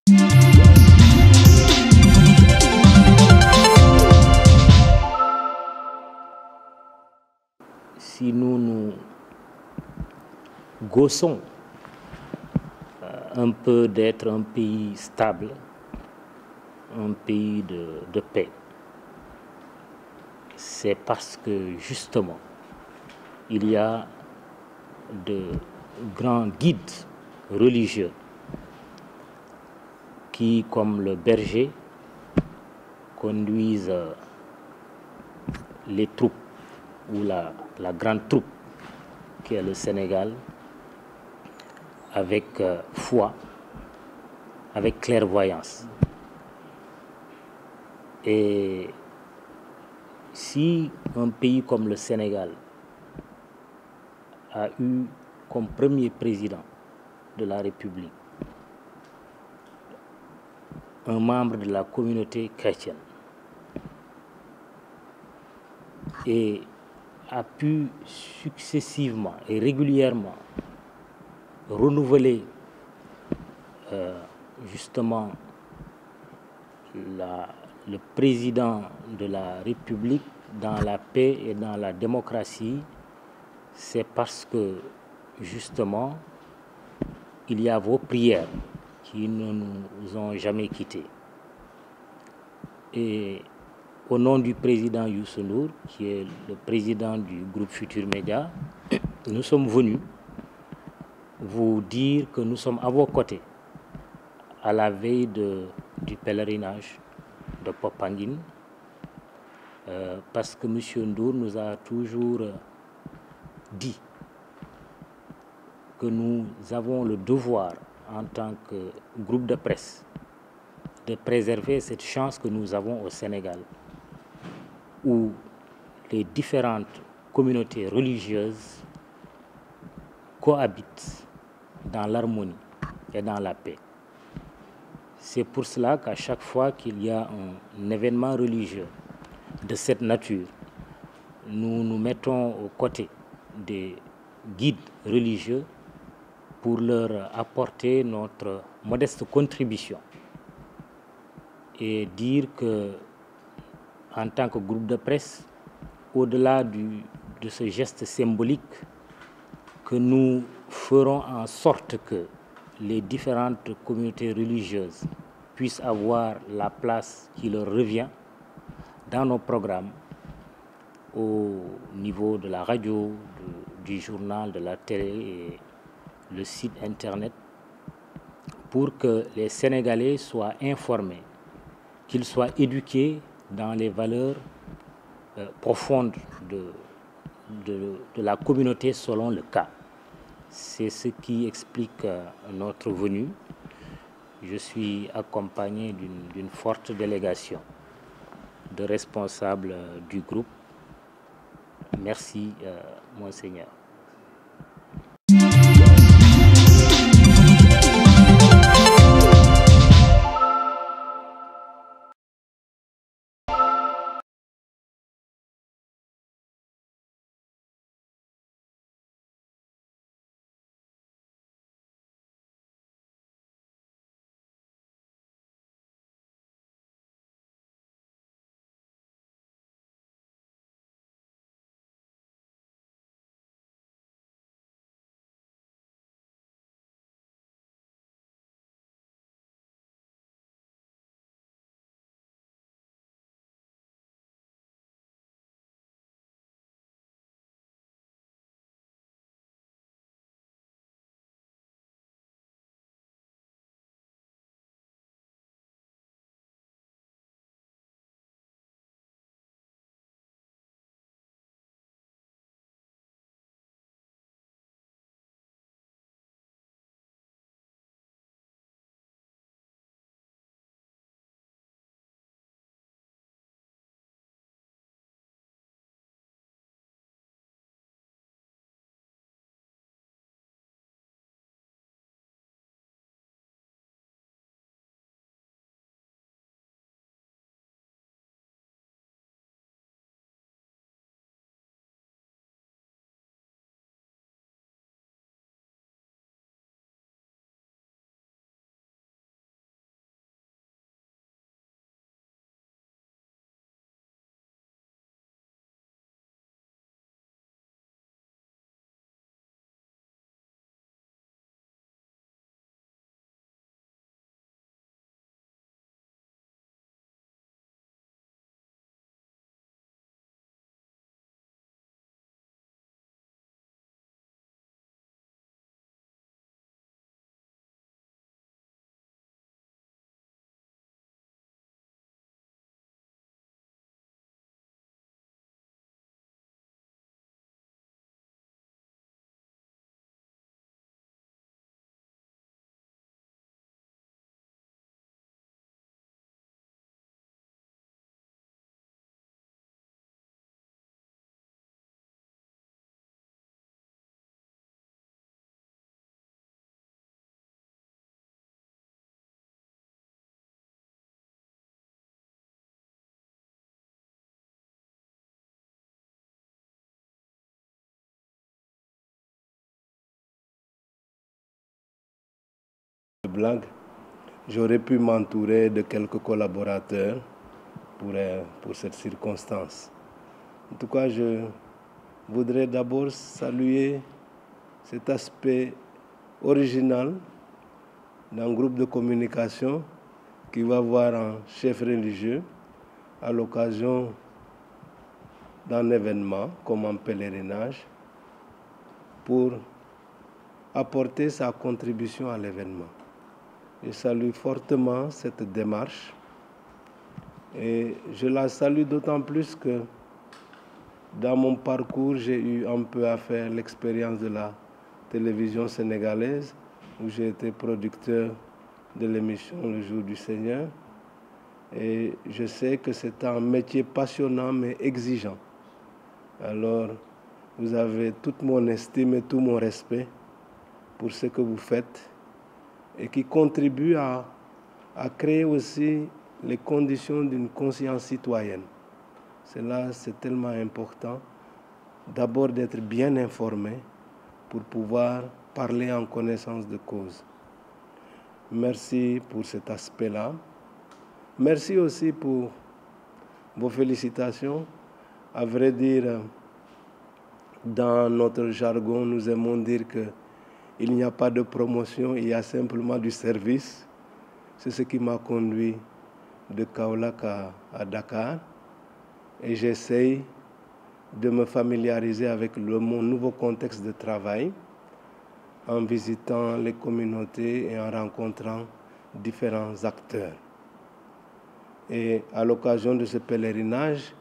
Si nous nous gaussons un peu d'être un pays stable, un pays de paix, c'est parce que justement, il y a de grands guides religieux qui, comme le berger, conduisent les troupes ou la grande troupe qui est le Sénégal avec foi, avec clairvoyance. Et si un pays comme le Sénégal a eu comme premier président de la République un membre de la communauté chrétienne et a pu successivement et régulièrement renouveler justement le président de la République dans la paix et dans la démocratie, c'est parce que justement il y a vos prières qui ne nous ont jamais quittés. Et au nom du président Youssou Ndour, qui est le président du groupe Futur Média, nous sommes venus vous dire que nous sommes à vos côtés à la veille du pèlerinage de Popenguine, parce que M. Ndour nous a toujours dit que nous avons le devoir, en tant que groupe de presse, de préserver cette chance que nous avons au Sénégal, où les différentes communautés religieuses cohabitent dans l'harmonie et dans la paix. C'est pour cela qu'à chaque fois qu'il y a un événement religieux de cette nature, nous nous mettons aux côtés des guides religieux pour leur apporter notre modeste contribution et dire que, en tant que groupe de presse, au-delà de ce geste symbolique, que nous ferons en sorte que les différentes communautés religieuses puissent avoir la place qui leur revient dans nos programmes, au niveau de la radio, du journal, de la télé et le site internet, pour que les Sénégalais soient informés, qu'ils soient éduqués dans les valeurs profondes de la communauté selon le cas. C'est ce qui explique notre venue. Je suis accompagné d'une forte délégation de responsables du groupe. Merci, Monseigneur. blague, j'aurais pu m'entourer de quelques collaborateurs pour cette circonstance. En tout cas, je voudrais d'abord saluer cet aspect original d'un groupe de communication qui va voir un chef religieux à l'occasion d'un événement comme un pèlerinage pour apporter sa contribution à l'événement. Je salue fortement cette démarche et je la salue d'autant plus que dans mon parcours, j'ai eu un peu à faire l'expérience de la télévision sénégalaise où j'ai été producteur de l'émission Le Jour du Seigneur. Et je sais que c'est un métier passionnant mais exigeant. Alors, vous avez toute mon estime et tout mon respect pour ce que vous faites et qui contribue à créer aussi les conditions d'une conscience citoyenne. Cela, c'est tellement important, d'abord d'être bien informé pour pouvoir parler en connaissance de cause. Merci pour cet aspect-là. Merci aussi pour vos félicitations. À vrai dire, dans notre jargon, nous aimons dire qu'il n'y a pas de promotion, il y a simplement du service. C'est ce qui m'a conduit de Kaolack à Dakar. Et j'essaye de me familiariser avec mon nouveau contexte de travail en visitant les communautés et en rencontrant différents acteurs. Et à l'occasion de ce pèlerinage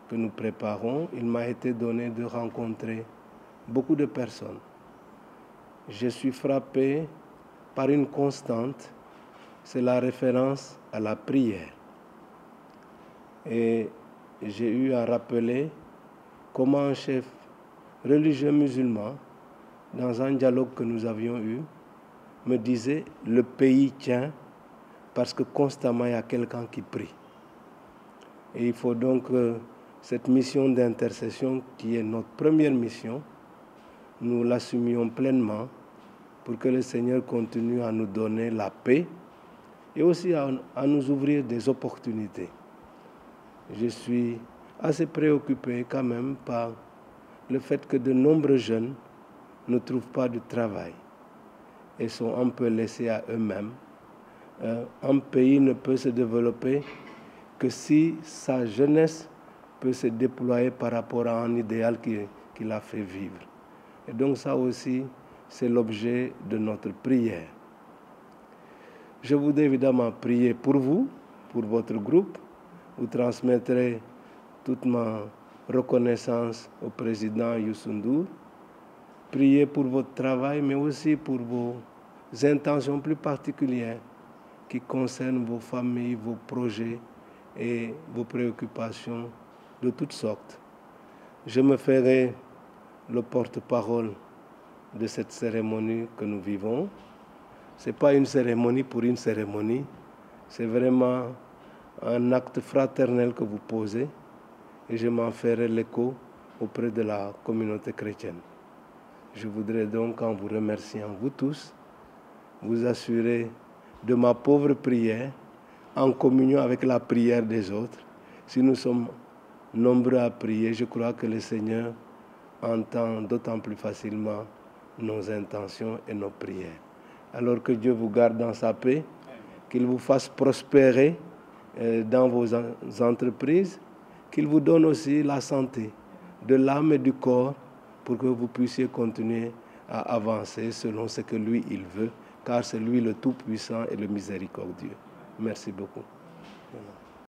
que nous préparons, il m'a été donné de rencontrer beaucoup de personnes. Je suis frappé par une constante, c'est la référence à la prière. Et j'ai eu à rappeler comment un chef religieux musulman, dans un dialogue que nous avions eu, me disait « le pays tient parce que constamment il y a quelqu'un qui prie ». Et il faut donc que cette mission d'intercession, qui est notre première mission, nous l'assumions pleinement pour que le Seigneur continue à nous donner la paix et aussi à nous ouvrir des opportunités. Je suis assez préoccupé quand même par le fait que de nombreux jeunes ne trouvent pas de travail et sont un peu laissés à eux-mêmes. Un pays ne peut se développer que si sa jeunesse peut se déployer par rapport à un idéal qui l'a fait vivre. Et donc ça aussi, c'est l'objet de notre prière. Je voudrais évidemment prier pour vous, pour votre groupe. Vous transmettrez toute ma reconnaissance au président Youssou N'Dour. Priez pour votre travail, mais aussi pour vos intentions plus particulières qui concernent vos familles, vos projets et vos préoccupations de toutes sortes. Je me ferai le porte-parole de cette cérémonie que nous vivons. Ce n'est pas une cérémonie pour une cérémonie, c'est vraiment un acte fraternel que vous posez et je m'en ferai l'écho auprès de la communauté chrétienne. Je voudrais donc, en vous remerciant, vous tous, vous assurer de ma pauvre prière en communion avec la prière des autres. Si nous sommes nombreux à prier, je crois que le Seigneur entend d'autant plus facilement nos intentions et nos prières. Alors que Dieu vous garde dans sa paix, qu'il vous fasse prospérer dans vos entreprises, qu'il vous donne aussi la santé de l'âme et du corps pour que vous puissiez continuer à avancer selon ce que lui, il veut, car c'est lui le Tout-Puissant et le Miséricordieux. Merci beaucoup.